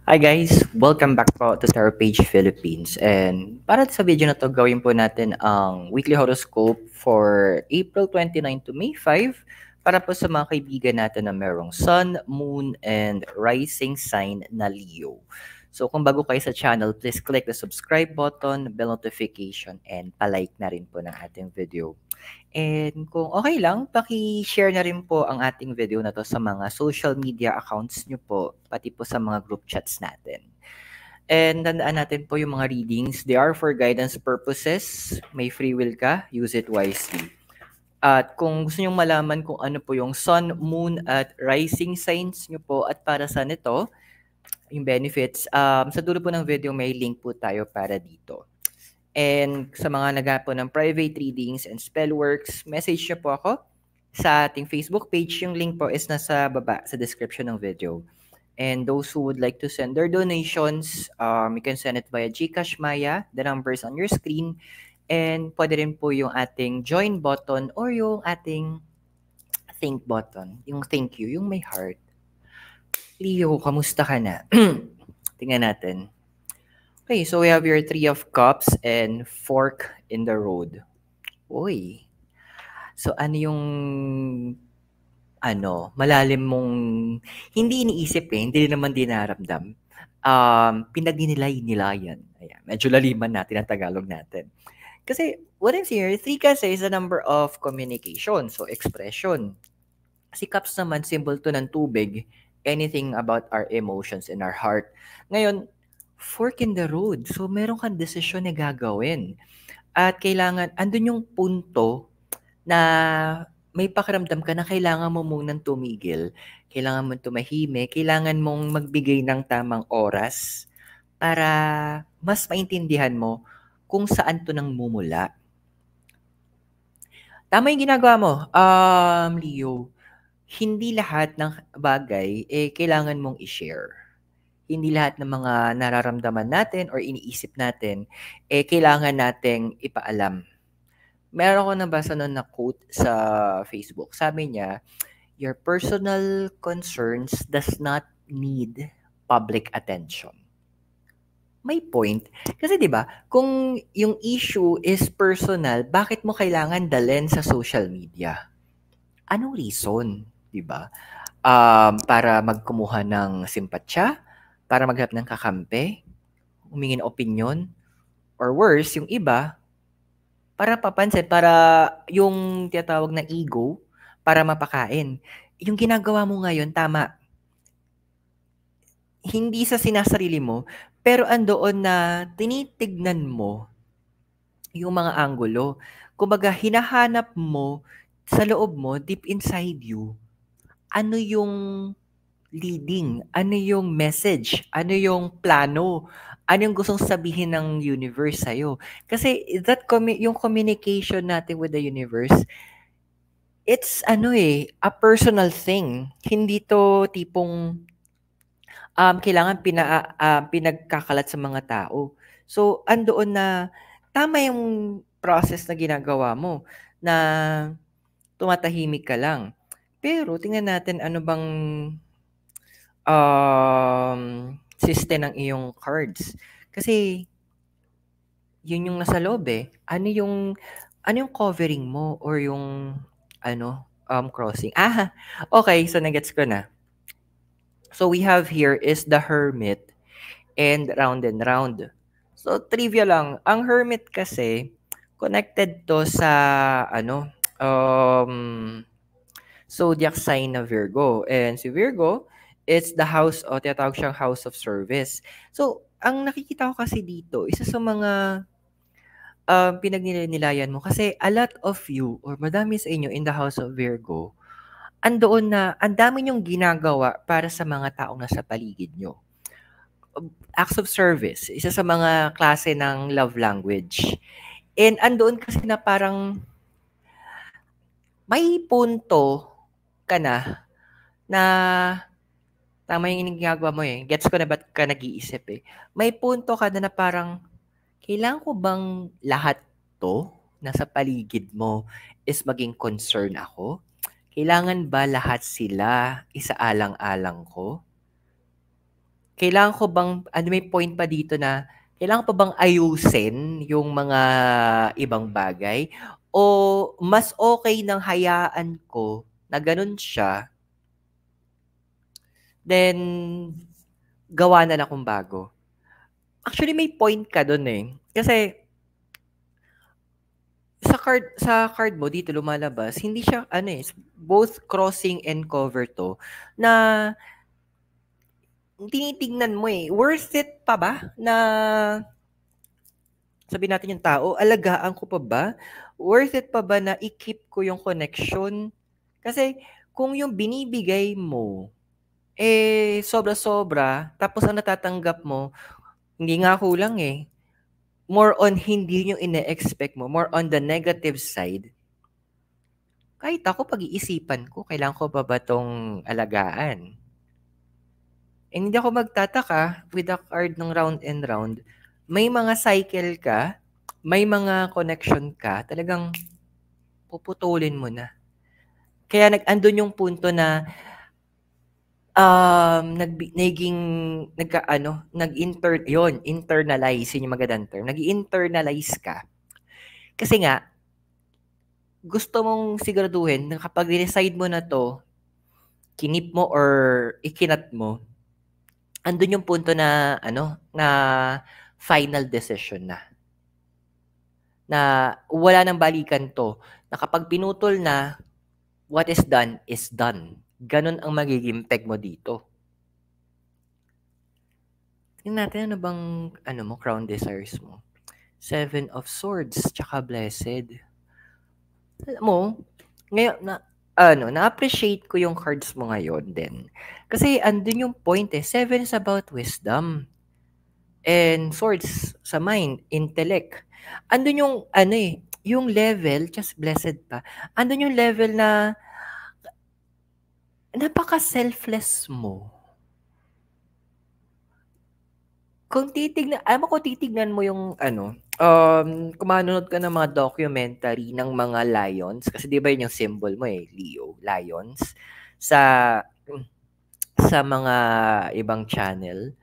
Hi guys! Welcome back po to Tarot Page Philippines. And para sa video na to, gawin po natin ang weekly horoscope for April 29 to May 5 para po sa mga kaibigan natin na merong Sun, Moon, and Rising sign na Leo. So kung bago kayo sa channel, please click the subscribe button, bell notification, and palike na rin po ng ating video. And kung okay lang, paki-share na rin po ang ating video na to sa mga social media accounts nyo po, pati po sa mga group chats natin. And tandaan natin po yung mga readings, they are for guidance purposes. May free will ka, use it wisely. At kung gusto nyo malaman kung ano po yung sun, moon, at rising signs nyo po at para saan ito, yung benefits, sa dulo po ng video may link po tayo para dito. And sa mga naghahanap po ng private readings and spellworks, message niyo po ako sa ating Facebook page. Yung link po is nasa baba sa description ng video. And those who would like to send their donations, you can send it via GCash Maya. The number is on your screen. And pwede rin po yung ating join button or yung ating thank button. Yung thank you, yung may heart. Leo, kamusta ka na? Tingnan natin. Okay, so we have your Three of Cups and Fork in the Road. Uy. So ano yung malalim mong hindi iniisip hindi naman dinaramdam. Pinagnilay-nilayan. Ayan, medyo laliman natin ang Tagalog natin. Kasi what I'm seeing here, 3 kasi is a number of communication, so expression. Si Cups naman, symbol to ng tubig, anything about our emotions in our heart. Ngayon, fork in the road. So, meron kang desisyon na gagawin. At kailangan, andun yung punto na may pakiramdam ka na kailangan mo munang tumigil. Kailangan mo tumahimik. Kailangan mong magbigay ng tamang oras para mas maintindihan mo kung saan to nang mumula. Tama yung ginagawa mo, Leo. Hindi lahat ng bagay kailangan mong i-share. Hindi lahat ng mga nararamdaman natin or iniisip natin kailangan nating ipaalam. Meron ko nabasa noon na quote sa Facebook. Sabi niya, your personal concerns does not need public attention. May point. Kasi 'di ba, kung yung issue is personal, bakit mo kailangan dalhin sa social media? Anong reason, 'di ba? Para magkumuha ng simpatya, para maghanap ng kakampi, humingi ng opinyon, or worse, yung iba, para papansin, para yung tinatawag na ego, para mapakain. Yung ginagawa mo ngayon, tama. Hindi sa sinasarili mo, pero andoon na tinitignan mo yung mga anggulo. Kumbaga, hinahanap mo sa loob mo, deep inside you, ano yung leading, ano yung message, ano yung plano, ano yung gustong sabihin ng universe sa'yo. Kasi yung communication natin with the universe, it's a personal thing. Hindi to tipong kailangan pinagkakalat sa mga tao. So, andoon na tama yung process na ginagawa mo na tumatahimik ka lang. Pero tingnan natin ano bang system ng iyong cards. Kasi yun yung nasa loob ano yung covering mo or yung crossing. Okay, so nagets ko na. So we have here is the Hermit and Round and Round. So trivia lang, ang Hermit kasi connected to sa zodiac sign na Virgo. And si Virgo, it's the house o tinatawag siyang house of service. So, ang nakikita ko kasi dito, isa sa mga pinagninilayan mo kasi a lot of you or madami sa inyo in the house of Virgo, andoon na ang dami niyong ginagawa para sa mga taong nasa paligid nyo. Acts of service, isa sa mga klase ng love language. And andoon kasi na parang may punto ka na tama yung ginagawa mo Gets ko na ba't ka nag-iisip May punto ka na parang, kailangan ko bang lahat to nasa paligid mo is maging concern ako? Kailangan ba lahat sila isaalang-alang ko? kailangan ko bang ano, may point pa dito na kailangan pa bang ayusin yung mga ibang bagay o mas okay nang hayaan ko na gano'n siya, then gawa na lang akong bago. Actually, may point ka do'n, eh. Kasi sa card mo dito lumalabas, hindi siya ano, eh, both crossing and cover 'to na tinitignan mo, eh. Worth it pa ba na sabihin natin yung tao, alagaan ko pa ba? Worth it pa ba na i-keep ko yung connection? Kasi kung yung binibigay mo, eh, sobra-sobra, tapos ang natatanggap mo, hindi nga kulang eh. More on hindi yung ine-expect mo, more on the negative side. Kahit ako, pag-iisipan ko, kailangan ko pa ba tong alagaan? And hindi ako magtataka with the card ng round and round. May mga cycle ka, may mga connection ka, talagang puputulin mo na. Kaya andun yung punto na naging internalize, yun yung magandang term. Nag-internalize ka. Kasi nga, gusto mong siguraduhin na kapag decide mo na to, kinip mo or ikinat mo, andun yung punto na, na final decision na. Na wala nang balikan to. Na kapag pinutol na, what is done is done. Ganon ang magiging peg mo dito. Tingnan natin ano bang mo, crown desires mo. 7 of Swords, tsaka Blessed. Alam mo, ngayon na-appreciate ko yung cards mo ngayon din. Kasi andun yung point eh. 7 is about wisdom. And Swords sa mind, intellect. Andun yung yung level, just blessed pa. Andun yung level na napaka-selfless mo. Kung titignan mo yung kung manonood ka ng mga documentary ng mga lions, kasi 'di ba yun yung symbol mo eh, Leo, lions, sa sa mga ibang channel,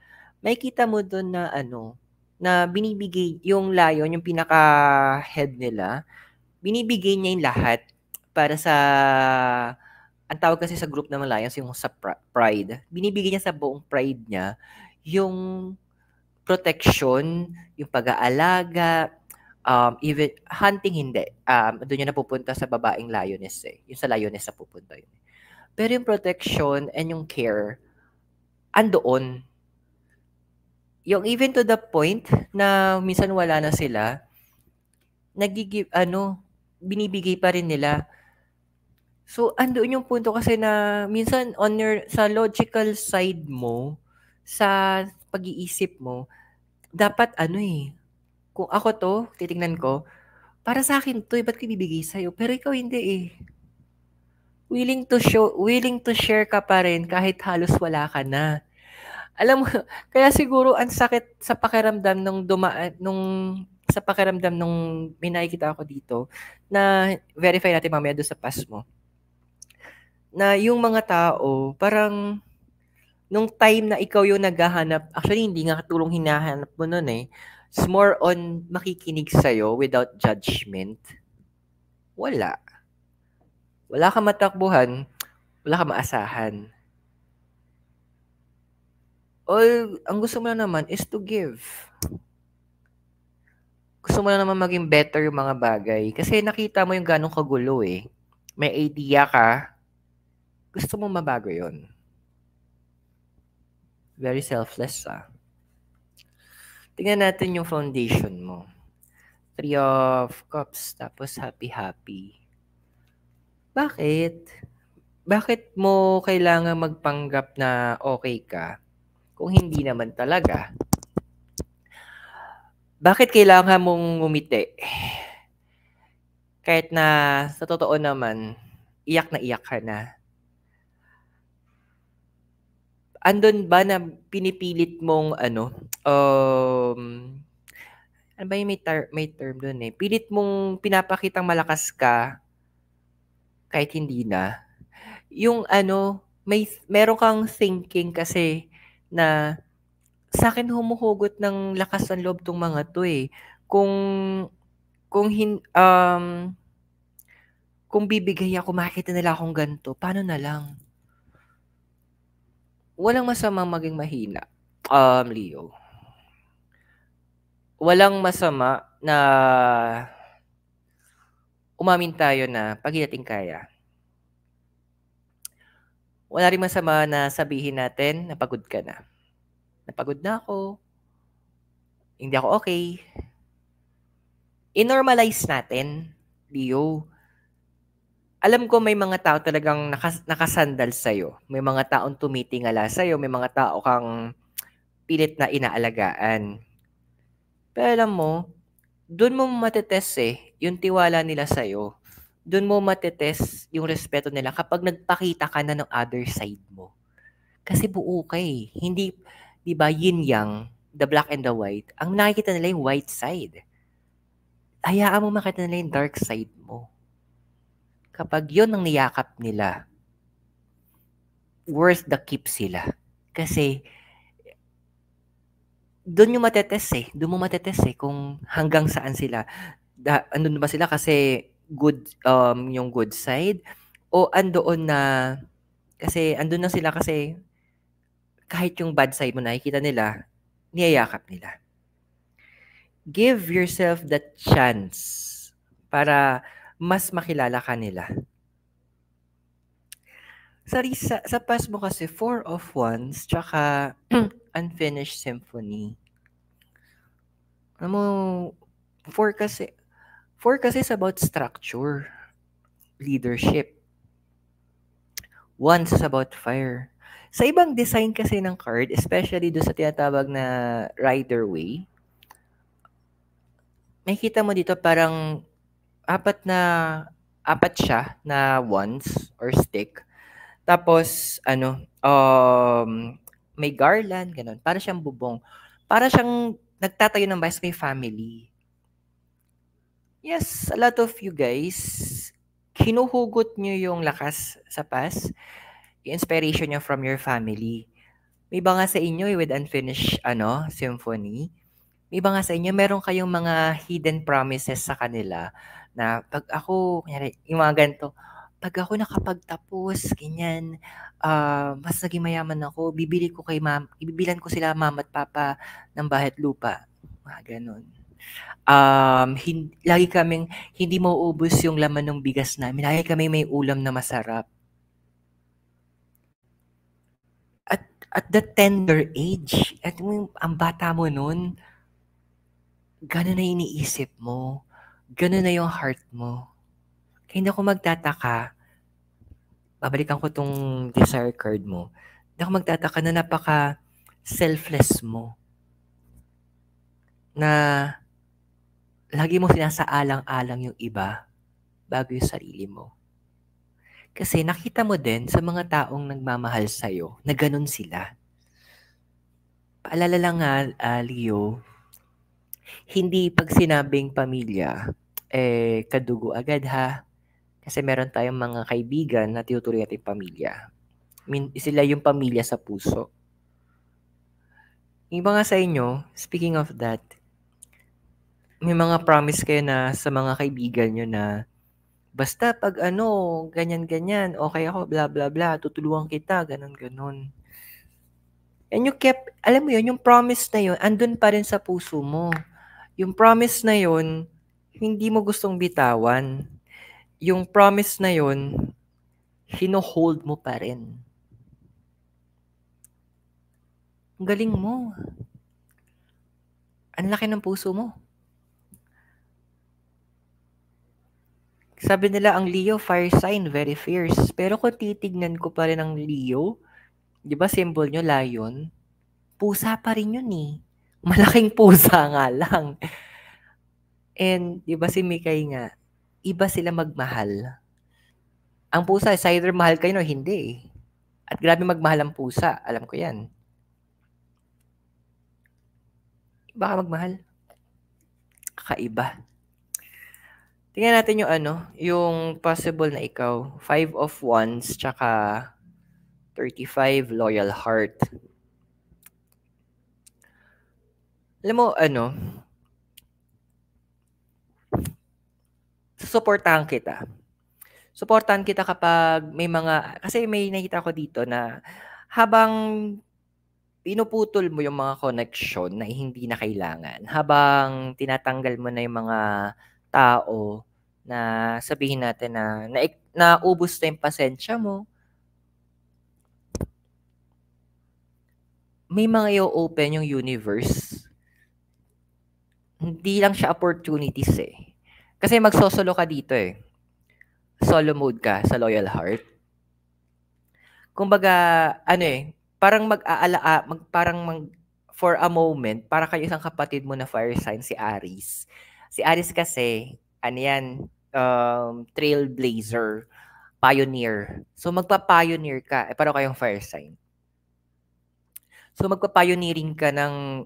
makikita mo dun na na binibigay yung lion, yung pinaka-head nila, binibigay niya yung lahat para sa ang tawag kasi sa group ng lions yung sa pride. Binibigay niya sa buong pride niya yung protection, yung pag-aalaga, even hunting hindi. Doon yun napupunta sa babaeng lioness eh. Yung sa lioness na pupunta yun. Pero yung protection and yung care, andoon. Yung even to the point na minsan wala na sila, binibigay pa rin nila. So, andoon yung punto kasi na minsan sa logical side mo, sa pag-iisip mo, dapat kung ako 'to, titingnan ko, para sa akin 'to, ba't ko ibibigay sa'yo? Pero ikaw hindi eh. Willing to share ka pa rin kahit halos wala ka na. Alam mo, kaya siguro ang sakit sa pakiramdam sa pakiramdam nung may nakikita ako dito, na verify natin mamaya doon sa past mo, na yung mga tao, parang nung time na ikaw yung naghahanap, actually hindi nga tulong hinahanap mo nun eh. It's more on makikinig sa'yo without judgment. Wala. Wala kang matakbuhan, wala kang maasahan. All, ang gusto mo na naman is to give. Gusto mo na naman maging better yung mga bagay. Kasi nakita mo yung ganong kagulo eh. May idea ka, gusto mo mabago yon. Very selfless Tingnan natin yung foundation mo. 3 of Cups, tapos happy-happy. Bakit? Bakit mo kailangan magpanggap na okay ka kung hindi naman talaga? Bakit kailangan mong ngumiti? Kahit na sa totoo naman, iyak na iyak ka na. Andun ba na pinipilit mong ano ba yung may term dun eh. Pilit mong pinapakitang malakas ka kahit hindi na. Yung meron kang thinking kasi na Sa'kin humuhugot ng lakas ng loob 'tong mga 'to, eh. Kung kung kung bibigay ako makikita nila akong ganito, paano na lang? Walang masamang maging mahina, Leo. Walang masama na umamin tayo na 'pag di natin kaya. Wala ring masama na sabihin natin na pagod ka na. "Napagod na ako, hindi ako okey." I-normalize natin, Leo. Alam ko may mga tao talagang nakasandal sa'yo. May mga taong tumitingala sa'yo, may mga tao kang pilit na inaalagaan. Pero alam mo, dun mo yung tiwala nila sa'yo. Dun mo yung respeto nila kapag nagpakita ka na ng other side mo. Kasi buo ka, eh. Hindi 'di ba, yin yang, the black and the white. Ang nakikita nila yung white side. Hayaan mo makita nila yung dark side mo. Kapag yun ang niyakap nila, worth the keep sila. Kasi dun yung dun mo matetest, eh, kung hanggang saan sila. Andun ba sila kasi yung good side o andoon na kasi andun na sila kasi kahit yung bad side mo nakikita nila, niyayakap nila. Give yourself the chance para mas makilala ka nila. Sa past mo kasi 4 of Wands tsaka Unfinished Symphony. Alam mo, 4 kasi is about structure, leadership. 1 is about fire. Sa ibang design kasi ng card, especially doon sa tinatawag na Rider-Waite, makikita mo dito parang apat siya na wands or stick. Tapos may garland, gano'n. Para siyang bubong. Para siyang nagtatayo ng bahay sa may family. Yes, a lot of you guys, hinuhugot niyo yung lakas sa past, yung inspiration niyo from your family. May iba nga sa inyo with Unfinished Symphony. May iba nga sa inyo meron kayong mga hidden promises sa kanila na 'pag ako kunyari yung mga ganito, "Pag ako nakapagtapos ganyan, mas naging mayaman ako, ibibilhan ko sila mama at papa ng bahay at lupa." Mga gano'n. Lagi kaming hindi mauubos yung laman ng bigas namin, lagi kaming may ulam na masarap. At that tender age, ang bata mo nun, gano'n na iniisip mo, gano'n na yung heart mo. Kaya hindi ako magtataka, babalikan ko 'tong desire card mo, hindi ako magtataka na napaka-selfless mo, na lagi mo sinasaalang-alang yung iba bago yung sarili mo. Kasi nakita mo din sa mga taong nagmamahal sa'yo na gano'n sila. Paalala lang nga, Leo, hindi 'pag sinabing pamilya, kadugo agad ha. Kasi meron tayong mga kaibigan na tinuturing nating pamilya. Sila yung pamilya sa puso. Yung iba nga sa inyo, speaking of that, may mga promise kayo na sa mga kaibigan niyo na, "Basta 'pag ganyan-ganyan, okey ako, bla bla bla, tutulungan kita," gano'n, gano'n. And you kept alam mo yun, yung promise na yun, andun pa rin sa puso mo. Yung promise na yun, hindi mo gustong bitawan. Yung promise na yun, hino-hold mo pa rin. Ang galing mo. Ang laki ng puso mo. Sabi nila ang Leo, fire sign, very fierce. Pero kung titignan ko pa rin ang Leo, di ba symbol nyo, lion? Pusa pa rin yun eh. Malaking pusa nga lang. And di ba si Mikay nga, iba sila magmahal. Ang pusa, is either mahal kayo o hindi eh. At grabe magmahal ang pusa, alam ko yan. Iba ka magmahal. Kakaiba. Tingnan natin yung possible na ikaw. 5 of Wands, tsaka 35, Loyal Heart. Alam mo susuportahan kita. Suportahan kita kapag may mga kasi may nakita ko dito na habang pinuputol mo yung mga koneksyon na hindi na kailangan, habang tinatanggal mo na yung mga tao na sabihin natin na naubos na yung pasensya mo, may mga i-o-open yung universe. Hindi lang siya opportunities eh. Kasi magsosolo ka dito eh. Solo mode ka sa Loyal Heart. Kumbaga, parang for a moment, para kayo isang kapatid mo na fire sign, si Aries. Si Aries kasi, trailblazer, pioneer. So, magpa-pioneer ka. Paano kayong fire sign? So, magpa-pioneering ka ng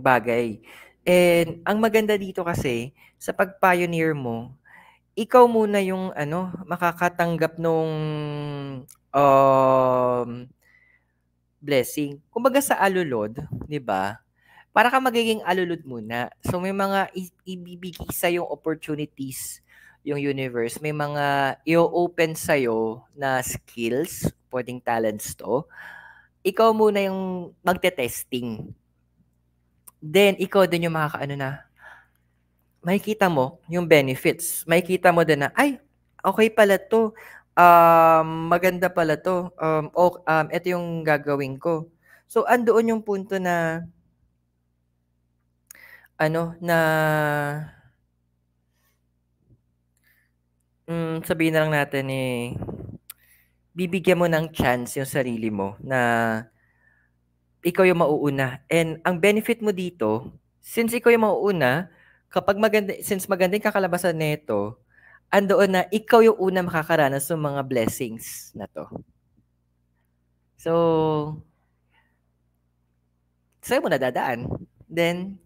bagay. And, ang maganda dito kasi, sa pag-pioneer mo, ikaw muna yung makakatanggap nung um, blessing. Kumbaga sa alulod, 'di ba? Para ka magiging alulod muna. So may mga ibibigay sa yung opportunities yung universe. May mga i-open sa na skills, pwedeng talents to. Ikaw muna yung magte-testing. Then ikaw din yung makakaano na makikita mo yung benefits. Makikita mo din na, ay, okay pala to. Maganda pala to. Ito yung gagawin ko. So, andoon yung punto na, na, sabihin na lang natin bibigyan mo ng chance yung sarili mo na ikaw yung mauuna. And ang benefit mo dito, since ikaw yung mauuna, since maganda yung kakalabasan nito, andoon na ikaw yung una makakaranas ng mga blessings na to. So, sa'yo mo nadadaan. Then,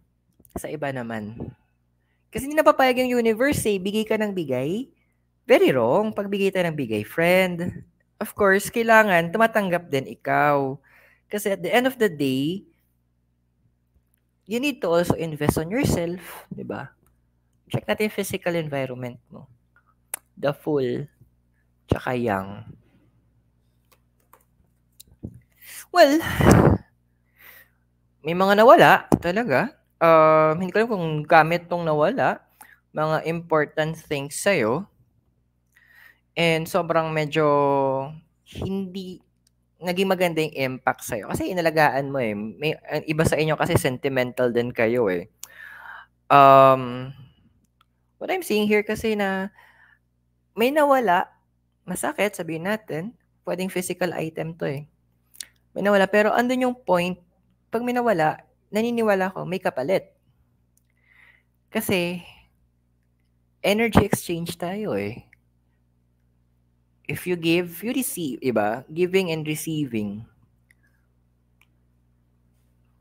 sa iba naman. Kasi hindi napapayag yung universe bigay ka ng bigay. Very wrong. Pagbigay tayo ng bigay, friend. Of course, kailangan tumatanggap din ikaw. Kasi at the end of the day, you need to also invest on yourself, di ba? Check natin yung physical environment mo. The full, tsaka young. Well, may mga nawala talaga. Hindi ko alam kung gamit tong nawala. Mga important things sa'yo. And sobrang medyo hindi naging maganda yung impact sa'yo. Kasi inalagaan mo May, iba sa inyo kasi sentimental din kayo What I'm seeing here kasi na may nawala, masakit, sabihin natin, pwedeng physical item to May nawala, pero andun yung point, pag may nawala, naniniwala ko, may kapalit. Kasi, energy exchange tayo If you give, you receive, iba? Giving and receiving.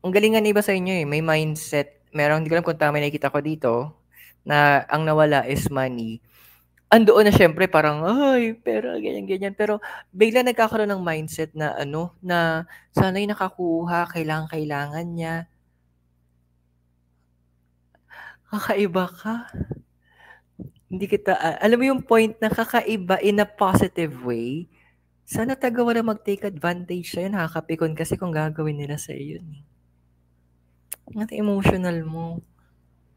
Ang galingan iba sa inyo may mindset. Meron, hindi ko alam kung tama nakikita ko dito, na ang nawala is money. Andoon na syempre parang, ay, pera, ganyan. Pero bigla nagkakaroon ng mindset na na sana'y nakakuha, kailangan niya. Kakaiba ka. Hindi kita, alam mo yung point na kakaiba in a positive way. Sana tagawa na mag-take advantage sa'yo. Nakakapikon kasi kung gagawin nila sa iyo. Ang emotional mo.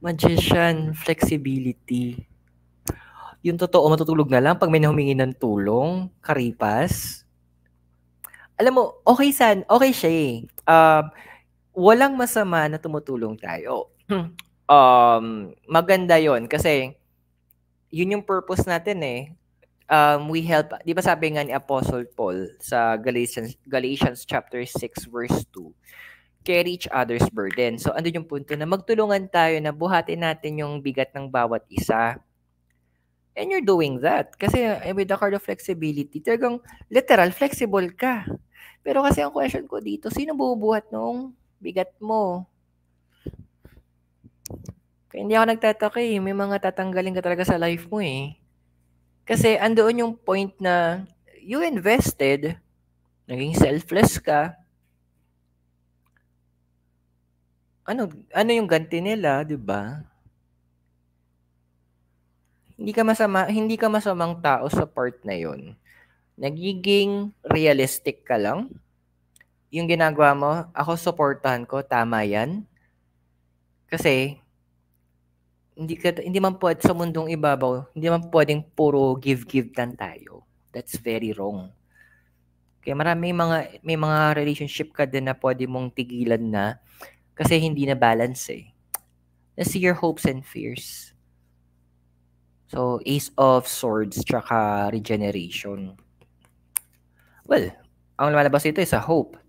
Magician, flexibility. Yung totoo, matutulog na lang pag may humingi ng tulong, karipas. Alam mo, okay siya walang masama na tumutulong tayo. Maganda yon kasi yun yung purpose natin we help, di ba sabi nga ni Apostle Paul sa Galatians chapter 6 verse 2, carry each other's burden. So, andun yung punto na magtulungan tayo na buhatin natin yung bigat ng bawat isa. And you're doing that. Kasi with the card of flexibility, talagang literal, flexible ka. Pero kasi ang question ko dito, sino bubuhat nung bigat mo? Kaya hindi ako nagtataka may mga tatanggalin ka talaga sa life mo Kasi andoon yung point na you invested, naging selfless ka, ano yung ganti nila, 'di ba? Hindi ka masamang tao sa part na 'yon. Nagiging realistic ka lang. Yung ginagawa mo, ako suportahan ko, tama 'yan. Kasi hindi man puwede sa mundong ibabaw, hindi man puwedeng puro give lang tayo. That's very wrong. Kaya may mga relationship ka din na puwede mong tigilan na kasi hindi na balance, eh. Let's see your hopes and fears. So, Ace of Swords tsaka Regeneration. Well, ang lumalabas dito is a hope.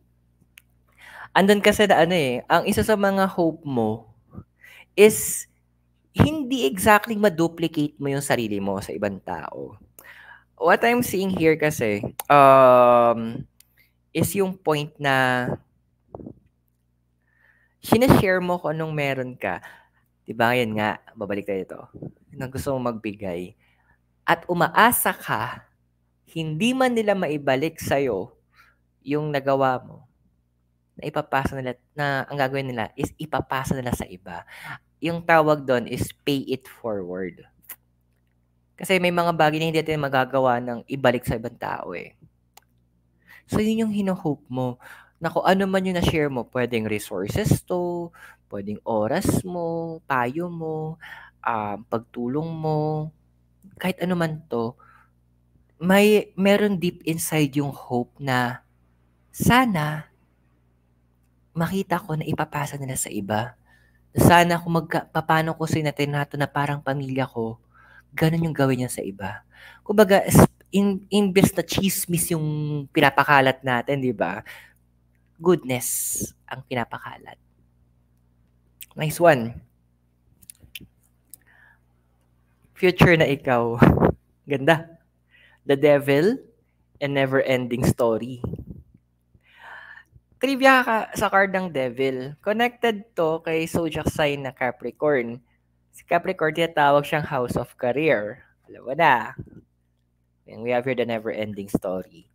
Andun kasi na ano, eh, ang isa sa mga hope mo is hindi exactly ma-duplicate mo yung sarili mo sa ibang tao. What I'm seeing here kasi, is yung point na shine-share mo kung anong meron ka. 'Di ba, yan nga, babalik tayo dito, na gusto mong magbigay at umaasa ka, hindi man nila maibalik sa'yo yung nagawa mo, na ipapasa nila na ang gagawin nila is ipapasa nila sa iba. Yung tawag do'n is pay it forward. Kasi may mga bagay na hindi natin magagawa ng ibalik sa ibang tao, eh. So, yun yung hino-hope mo na kung ano man yung na-share mo, puwedeng resources 'to, puwedeng oras mo, payo mo, pagtulong mo, kahit ano man 'to, meron deep inside yung hope na sana makita ko na ipapasa nila sa iba. Sana kung papaano ko sila trinato na parang pamilya ko, gano'n yung gawin niya sa iba. Kumbaga imbes na tsismis yung pinapakalat natin, 'di ba, goodness ang pinapakalat. Nice one. Future na ikaw. Ganda. The Devil and Never-Ending Story. Trivia ka sa card ng Devil. Connected to kay zodiac sign na Capricorn. Si Capricorn, tinatawag siyang House of Career. Alam mo na. And we have here the Never-Ending Story.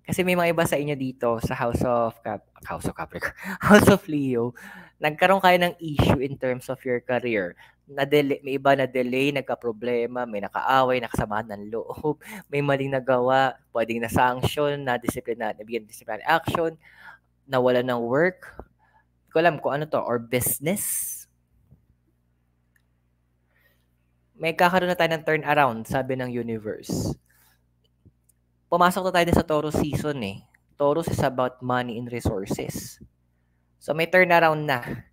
Kasi may mga iba sa inyo dito sa House of Capricorn, House of Leo, nagkaroon kayo ng issue in terms of your career. May iba na delay, nagka-problema, may nakaaway, nakasamahan ng loob, may maling nagawa, pwedeng na-sanction, nabigyan ng disciplinary action, nawalan ng work. Hindi ko alam kung ano to, or business. May kakaroon na tayo ng turnaround, sabi ng universe. Pumasok na tayo sa Taurus season, eh. Taurus is about money and resources. So, may turnaround na.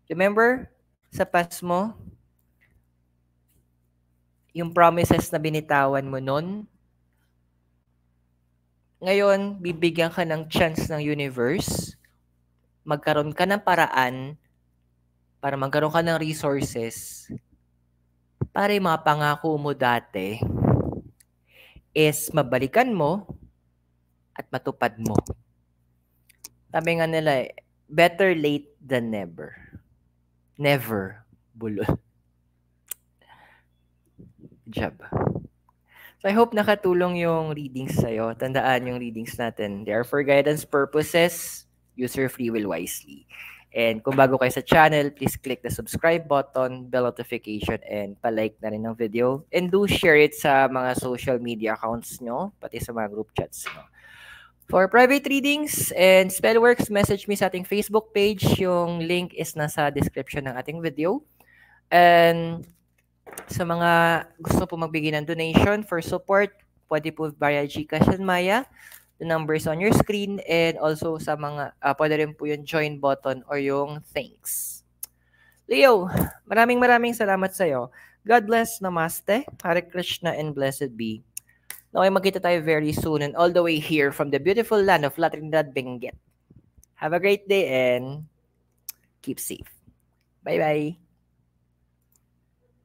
Remember, sa past mo, yung promises na binitawan mo nun, ngayon, bibigyan ka ng chance ng universe, magkaroon ka ng paraan para magkaroon ka ng resources para yung mga pangako mo dati is mabalikan mo at matupad mo. Sabi nga nila, better late than never. Never. Bulol. Good job. So I hope nakatulong yung readings sa'yo. Tandaan yung readings natin. They are for guidance purposes. Use your free will wisely. And kung bago kayo sa channel, please click the subscribe button, bell notification, and palike na rin ng video. And do share it sa mga social media accounts nyo, pati sa mga group chats nyo. For private readings and spellworks, message me sa ating Facebook page. Yung link is nasa description ng ating video. And sa mga gusto po magbigay ng donation for support, pwede po via GCash and Maya. The numbers on your screen, and also sa mga, pwede rin po yung join button or yung thanks. Leo, maraming salamat sa'yo. God bless, namaste, Hare Krishna, and blessed be. Now ay magkita tayo very soon and all the way here from the beautiful land of La Trinidad, Benguet. Have a great day and keep safe. Bye-bye.